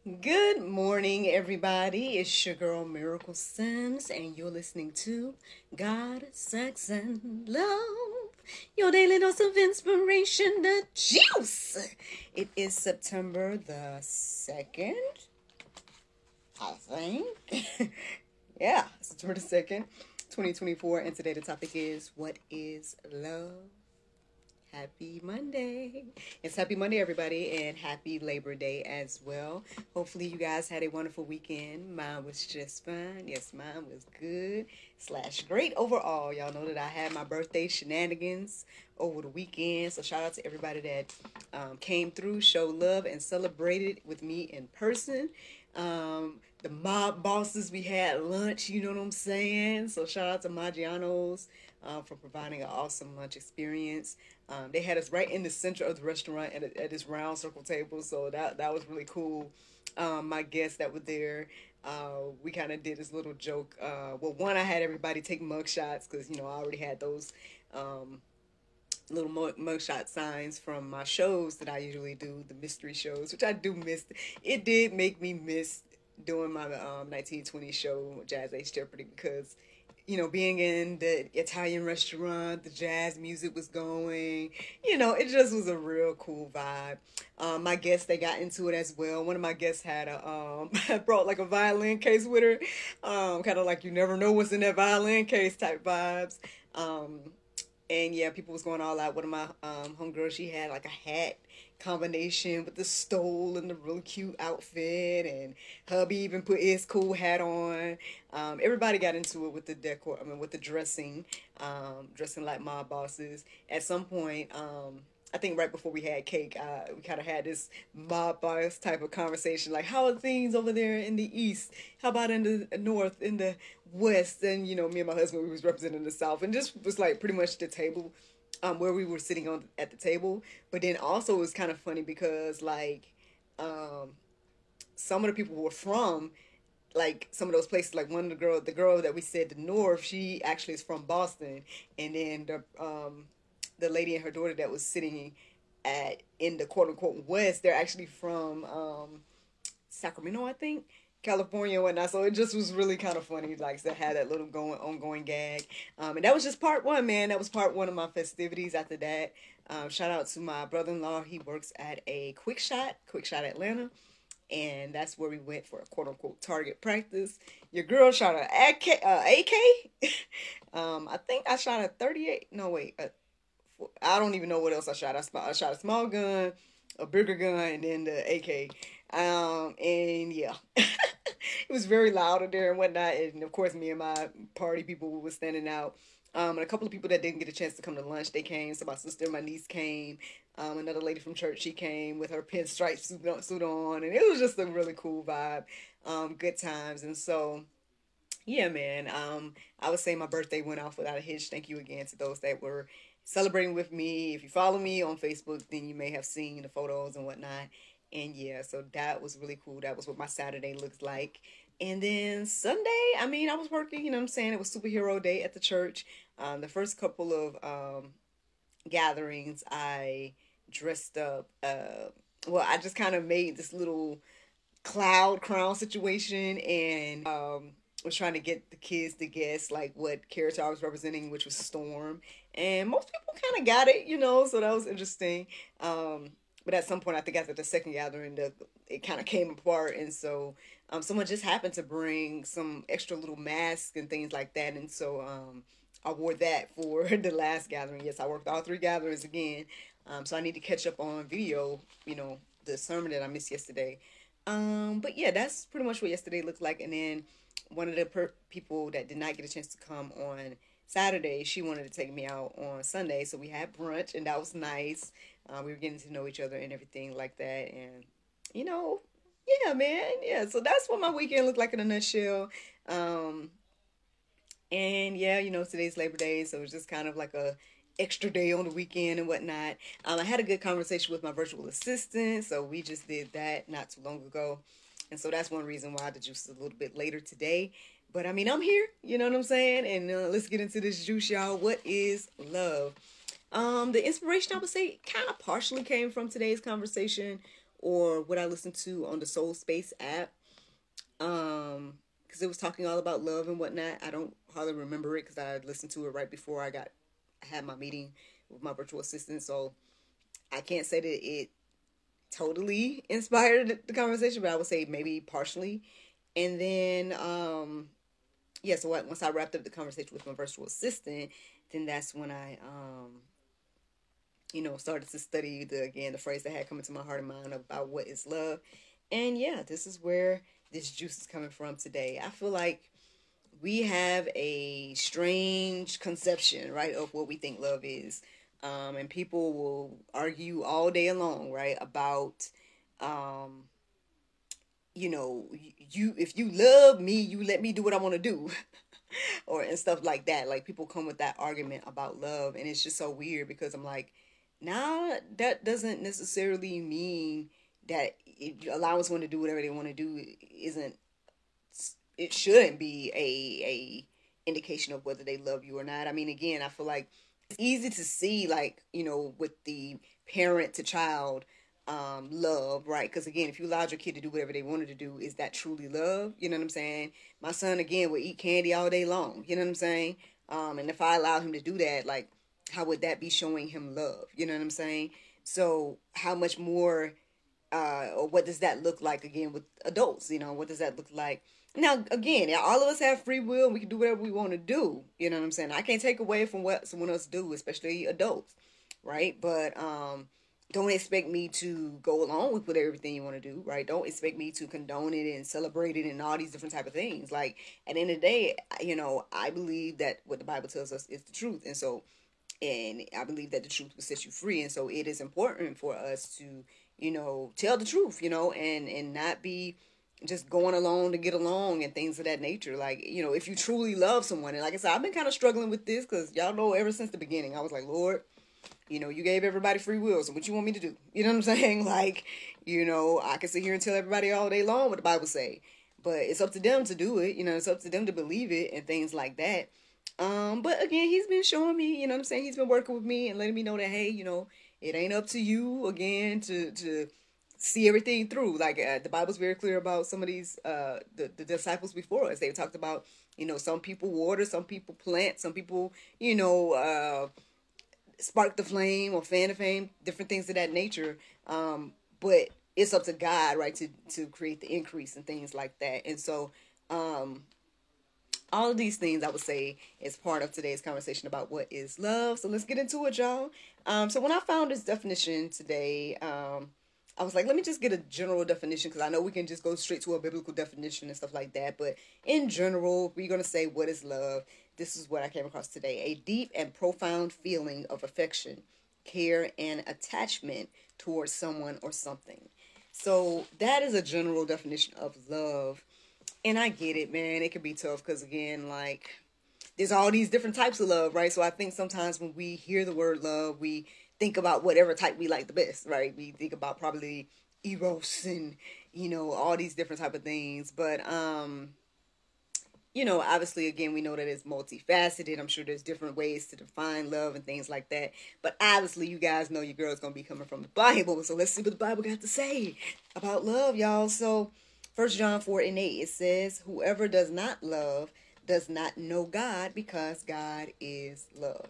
Good morning, everybody. It's your girl Miracle Sims, and you're listening to God, Sex, and Love. Your daily dose of inspiration, the juice. It is September the 2nd, I think. Yeah, September the 2nd, 2024. And today the topic is, what is love? Happy Monday. It's Happy Monday, everybody, and happy Labor Day as well. Hopefully you guys had a wonderful weekend. Mine was just fine. Yes, mine was good / great overall. Y'all know that I had my birthday shenanigans over the weekend. So shout out to everybody that came through, showed love, and celebrated with me in person. The mob bosses, we had lunch, you know what I'm saying? So shout out to Maggiano's for providing an awesome lunch experience. They had us right in the center of the restaurant at this round circle table, so that was really cool. My guests that were there, we kind of did this little joke. One, I had everybody take mug shots because I already had those little mugshot signs from my shows that I usually do, the mystery shows, which I do miss. It did make me miss doing my 1920 show, Jazz Age Jeopardy, because being in the Italian restaurant, the jazz music was going, it just was a real cool vibe. My guests, they got into it as well. One of my guests had brought like a violin case with her, kind of like you never know what's in that violin case type vibes. And yeah, people was going all out. One of my homegirls, she had like a hat combination with the stole and the really cute outfit, and hubby even put his cool hat on. Everybody got into it with the decor. With the dressing, dressing like mob bosses. At some point, I think right before we had cake, we kind of had this mob boss type of conversation, like, how are things over there in the east? How about in the north, in the west? And me and my husband, we was representing the south, and just was like pretty much the table where we were sitting on at the table. But then also it was kind of funny because like some of the people were from like some of those places. Like one of the girl that we said the north, she actually is from Boston, and then the lady and her daughter that was sitting in the quote unquote west, they're actually from Sacramento, I think, California and whatnot. So it just was really kind of funny, like to have that little ongoing gag. And that was just part one, man. That was part one of my festivities. After that, shout out to my brother-in-law. He works at a Quick Shot Atlanta. And that's where we went for a quote unquote target practice. Your girl shot an AK. I think I shot a 38. No, wait. I don't even know what else I shot. I shot a small gun, a bigger gun, and then the AK. And yeah, it was very loud in there and whatnot. And of course, me and my party people were standing out. And a couple of people that didn't get a chance to come to lunch, they came. So my sister and my niece came. Another lady from church, she came with her pinstripe suit on. And it was just a really cool vibe. Good times. And so, yeah, man. I would say my birthday went off without a hitch. Thank you again to those that were celebrating with me. If you follow me on Facebook, then you may have seen the photos and whatnot. And yeah, so that was really cool. That was what my Saturday looks like. And then Sunday, I was working, you know what I'm saying? It was superhero day at the church. The first couple of gatherings, I dressed up. I just kind of made this little cloud crown situation, and was trying to get the kids to guess like what character I was representing, which was Storm. And most people kind of got it, so that was interesting. But at some point, I think after the second gathering, it kind of came apart. And so someone just happened to bring some extra little masks and things like that. And so I wore that for the last gathering. Yes, I worked all three gatherings again. So I need to catch up on video, the sermon that I missed yesterday. But yeah, that's pretty much what yesterday looked like. And then one of the people that did not get a chance to come on Saturday, she wanted to take me out on Sunday. So we had brunch, and that was nice. We were getting to know each other and everything like that. And, yeah, man. Yeah, so that's what my weekend looked like in a nutshell. And yeah, today's Labor Day, so it was just kind of like a extra day on the weekend and whatnot. I had a good conversation with my virtual assistant, so we just did that not too long ago. And so that's one reason why the juice is a little bit later today. But I'm here, you know what I'm saying? And let's get into this juice, y'all. What is love? The inspiration, I would say, kind of partially came from today's conversation or what I listened to on the Soul Space app. Because it was talking all about love and whatnot. I don't hardly remember it because I listened to it right before I had my meeting with my virtual assistant. So I can't say that it totally inspired the conversation, but I would say maybe partially. And then, yeah, so once I wrapped up the conversation with my virtual assistant, then that's when I, started to study the phrase that had come into my heart and mind about what is love. And yeah, this is where this juice is coming from today. I feel like we have a strange conception, right, of what we think love is. And people will argue all day long, right, about, if you love me, you let me do what I want to do. And stuff like that. Like, people come with that argument about love, and it's just so weird because I'm like, nah, that doesn't necessarily mean that allowing someone to do whatever they want to do it shouldn't be a indication of whether they love you or not. I mean, again, I feel like it's easy to see, like, with the parent to child love, right? Because again, if you allowed your kid to do whatever they wanted to do, is that truly love? You know what I'm saying? My son, again, would eat candy all day long. You know what I'm saying? And if I allowed him to do that, like, how would that be showing him love? You know what I'm saying? So how much more, or what does that look like, again, with adults? What does that look like? Now, again, all of us have free will. We can do whatever we want to do. You know what I'm saying? I can't take away from what someone else do, especially adults, right? But don't expect me to go along with everything you want to do, right? Don't expect me to condone it and celebrate it and all these different type of things. Like, at the end of the day, I believe that what the Bible tells us is the truth. And I believe that the truth will set you free. And so it is important for us to, tell the truth, and not be just going along to get along and things of that nature. Like, if you truly love someone, and like I said, I've been kind of struggling with this because y'all know ever since the beginning, I was like, Lord, you gave everybody free will, so what you want me to do? You know what I'm saying? Like, I can sit here and tell everybody all day long what the Bible say, but it's up to them to do it. It's up to them to believe it and things like that. But again, he's been showing me, what I'm saying? He's been working with me and letting me know that, hey, it ain't up to you, again, to see everything through. Like, the Bible's very clear about some of these, the disciples before us. They talked about, some people water, some people plant, some people, spark the flame or fan the flame, different things of that nature. But it's up to God, right, to create the increase and things like that. And so, all of these things, I would say, is part of today's conversation about what is love. So let's get into it, y'all. So when I found this definition today, I was like, let me just get a general definition, because I know we can just go straight to a biblical definition and stuff like that. But in general, we're going to say, what is love? This is what I came across today. A deep and profound feeling of affection, care, and attachment towards someone or something. So that is a general definition of love. And I get it, man. It can be tough because, again, like, there's all these different types of love, right? So I think sometimes when we hear the word love, we think about whatever type we like the best, right? We think about probably eros and, all these different type of things. But, obviously, again, we know that it's multifaceted. I'm sure there's different ways to define love and things like that. But obviously, you guys know your girl's going to be coming from the Bible. So let's see what the Bible got to say about love, y'all. So 1 John 4:8, it says, whoever does not love does not know God, because God is love.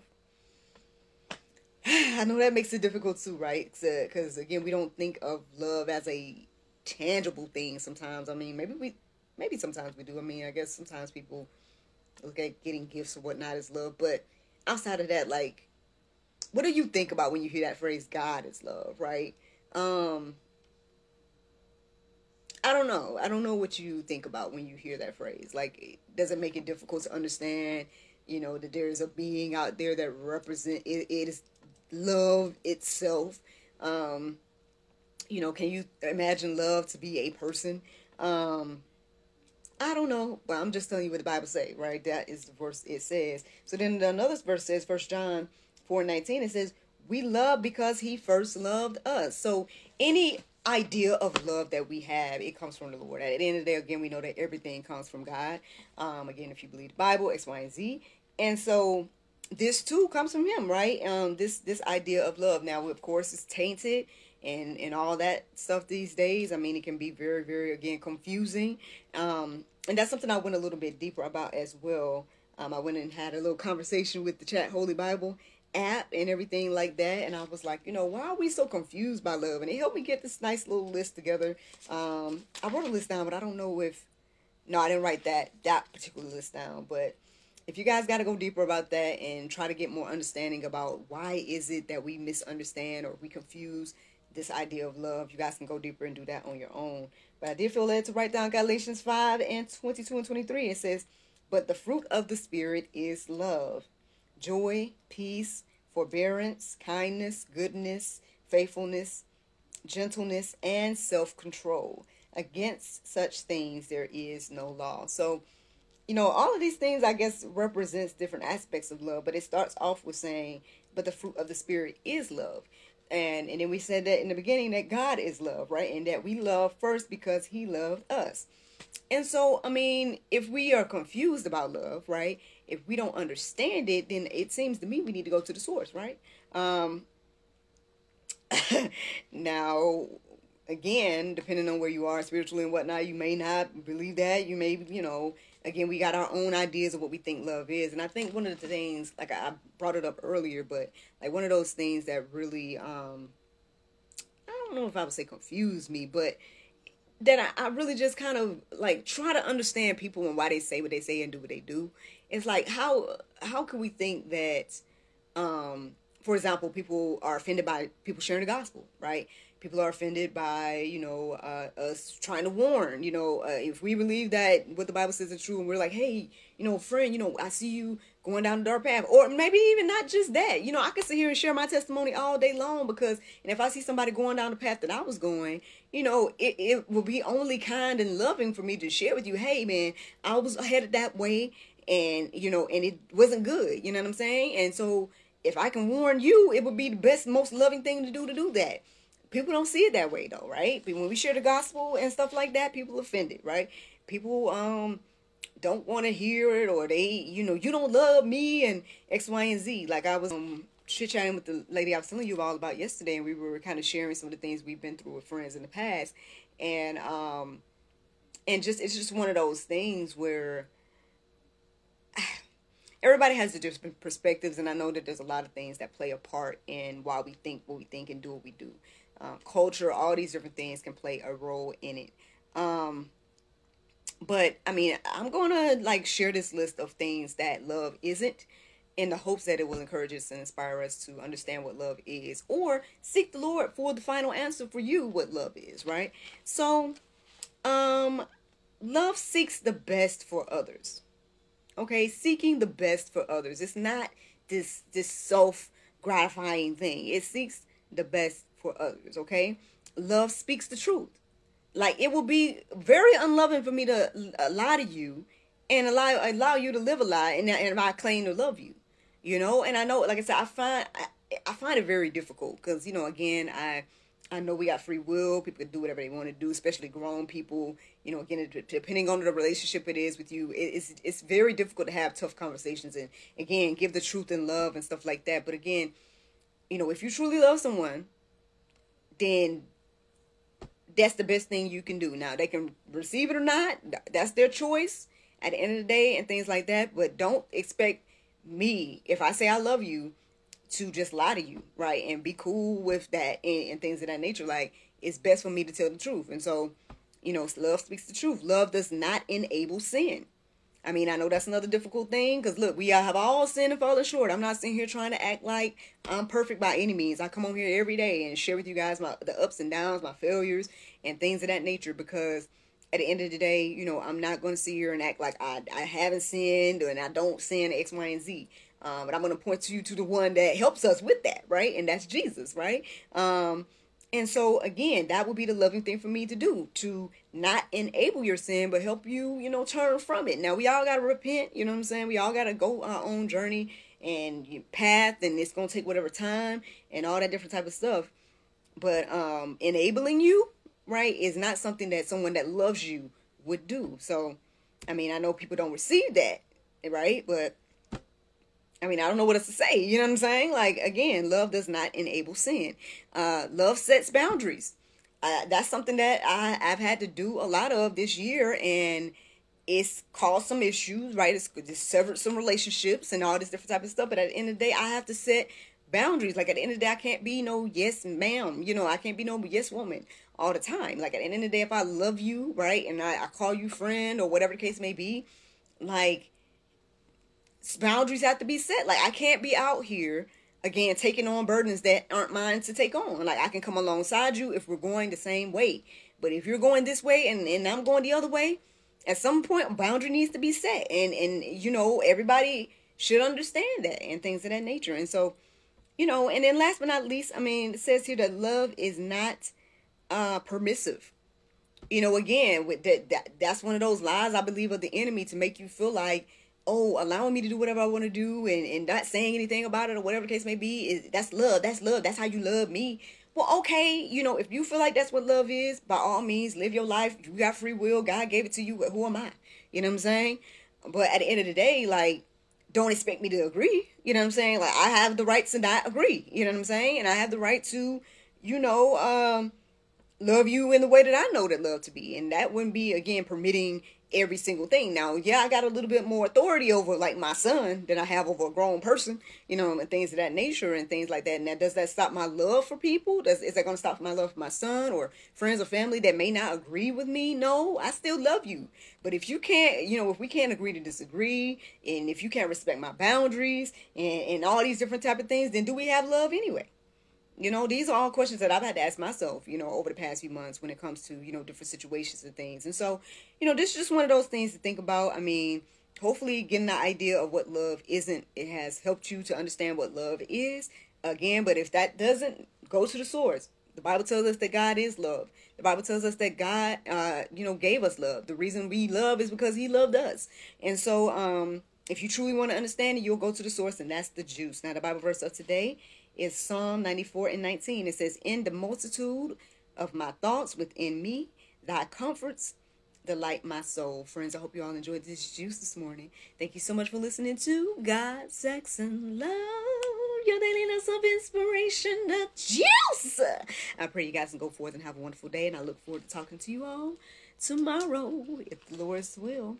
I know that makes it difficult too, right? Because, again, we don't think of love as a tangible thing sometimes. I mean, maybe sometimes we do. I mean, I guess sometimes people look at getting gifts or whatnot as love. But outside of that, like, what do you think about when you hear that phrase, God is love, right? I don't know. I don't know what you think about when you hear that phrase. Like, does it make it difficult to understand, that there is a being out there that represents it is love itself? Can you imagine love to be a person? I don't know, but I'm just telling you what the Bible say, right? That is the verse it says. So then another verse says, 1 John 4:19, it says, we love because he first loved us. So any idea of love that we have, it comes from the Lord. At the end of the day, again, we know that everything comes from God. Again, if you believe the Bible, X, Y, and Z. And so this too comes from him, right? This idea of love. Now, of course, it's tainted and all that stuff these days. I mean, it can be very, very, again, confusing. And that's something I went a little bit deeper about as well. I went and had a little conversation with the Chat Holy Bible app and everything like that. And I was like, why are we so confused by love? And it helped me get this nice little list together. I wrote a list down, but I don't know if, no, I didn't write that particular list down. But if you guys got to go deeper about that and try to get more understanding about why is it that we misunderstand or we confuse this idea of love, you guys can go deeper and do that on your own. But I did feel led to write down Galatians 5 and 22 and 23. It says, but the fruit of the Spirit is love, joy, peace, forbearance, kindness, goodness, faithfulness, gentleness, and self-control. Against such things there is no law. So, all of these things, I guess, represents different aspects of love. But it starts off with saying, but the fruit of the Spirit is love. And then we said that in the beginning that God is love, right? And that we love first because he loved us. And so, I mean, if we are confused about love, right? If we don't understand it, then it seems to me we need to go to the source, right? Now, again, depending on where you are spiritually and whatnot, you may not believe that. You may, again, we got our own ideas of what we think love is. And I think one of the things, like I brought it up earlier, but like one of those things that really, I don't know if I would say confused me, but that I really just kind of like try to understand people and why they say what they say and do what they do. It's like, how can we think that, for example, people are offended by people sharing the gospel, right? People are offended by, us trying to warn, if we believe that what the Bible says is true and we're like, hey, friend, I see you going down the dark path, or maybe even not just that, I can sit here and share my testimony all day long and if I see somebody going down the path that I was going, it will be only kind and loving for me to share with you, hey man, I was headed that way and, and it wasn't good, you know what I'm saying? And so if I can warn you, it would be the best, most loving thing to do that. People don't see it that way though, right? When we share the gospel and stuff like that, people are offended, right? People don't want to hear it, or they, you don't love me and X, Y, and Z. Like I was chit-chatting with the lady I was telling you all about yesterday, and we were kind of sharing some of the things we've been through with friends in the past. And it's just one of those things where everybody has different perspectives, and I know that there's a lot of things that play a part in why we think what we think and do what we do. Culture, all these different things can play a role in it. But I mean, I'm going to share this list of things that love isn't, in the hopes that it will encourage us and inspire us to understand what love is, or seek the Lord for the final answer for you what love is, right? So, love seeks the best for others. Okay, seeking the best for others. It's not this self-gratifying thing. It seeks the best for others, okay? Love speaks the truth. Like, it will be very unloving for me to lie to you and allow you to live a lie and I claim to love you, And I know, like I said, I find it very difficult because, again, I know we got free will. People can do whatever they want to do, especially grown people. Again, depending on the relationship it is with you, it's very difficult to have tough conversations and, again, give the truth and love and stuff like that. But again, if you truly love someone, then that's the best thing you can do. Now, they can receive it or not. That's their choice at the end of the day and things like that. But don't expect me, if I say I love you, to just lie to you, right? And be cool with that and things of that nature. Like, it's best for me to tell the truth. And so, love speaks the truth. Love does not enable sin. I mean, I know that's another difficult thing because, look, we have all sinned and fallen short. I'm not sitting here trying to act like I'm perfect by any means. I come on here every day and share with you guys the ups and downs, my failures, and things of that nature because at the end of the day, I'm not going to sit here and act like I haven't sinned and I don't sin X, Y, and Z. But I'm going to point you to the one that helps us with that, right? And that's Jesus, right? And so, again, that would be the loving thing for me to do, to not enable your sin, but help you, turn from it. Now, we all got to repent, you know what I'm saying? We all got to go our own journey and path, and it's going to take whatever time and all that different type of stuff. But enabling you, right, is not something that someone that loves you would do. So, I mean, I know people don't receive that, right? But I mean, I don't know what else to say. You know what I'm saying? Like, again, love does not enable sin. Love sets boundaries. That's something that I've had to do a lot of this year, and it's caused some issues, right? It's severed some relationships and all this different type of stuff. But at the end of the day, I have to set boundaries. Like, at the end of the day, I can't be no yes ma'am. You know, I can't be no yes woman all the time. Like, at the end of the day, if I love you, right, and I call you friend or whatever the case may be, like, boundaries have to be set. Like, I can't be out here again taking on burdens that aren't mine to take on. Like, I can come alongside you if we're going the same way, but if you're going this way and I'm going the other way, at some point a boundary needs to be set, and you know, everybody should understand that and things of that nature. And so, you know, and then last but not least, I mean, it says here that love is not permissive. You know, again, with that's one of those lies, I believe, of the enemy, to make you feel like, oh, allowing me to do whatever I want to do and not saying anything about it or whatever the case may be, is that's love. That's love. That's how you love me. Well, okay, you know, if you feel like that's what love is, by all means, live your life. You got free will. God gave it to you. Who am I? You know what I'm saying? But at the end of the day, like, don't expect me to agree. You know what I'm saying? Like, I have the right to not agree. You know what I'm saying? And I have the right to, you know, love you in the way that I know that love to be. And that wouldn't be, again, permitting every single thing. Now, yeah, I got a little bit more authority over, like, my son than I have over a grown person, you know, and things of that nature and things like that. Now, does that stop my love for people? Is that going to stop my love for my son or friends or family that may not agree with me? No, I still love you. But if you can't, you know, if we can't agree to disagree, and if you can't respect my boundaries and all these different type of things, then do we have love anyway? You know, these are all questions that I've had to ask myself, you know, over the past few months when it comes to, you know, different situations and things. And so, you know, this is just one of those things to think about. I mean, hopefully getting the idea of what love isn't, it has helped you to understand what love is. Again, but if that doesn't, go to the source. The Bible tells us that God is love. The Bible tells us that God, you know, gave us love. The reason we love is because he loved us. And so, if you truly want to understand it, you'll go to the source, and that's the juice. Now, the Bible verse of today is Psalm 94:19. It says, in the multitude of my thoughts within me, thy comforts delight my soul. Friends, I hope you all enjoyed this juice this morning. Thank you so much for listening to God, Sex, and Love, your daily dose of inspiration, the juice. I pray you guys can go forth and have a wonderful day, and I look forward to talking to you all tomorrow, if the Lord's will.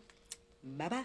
Bye-bye.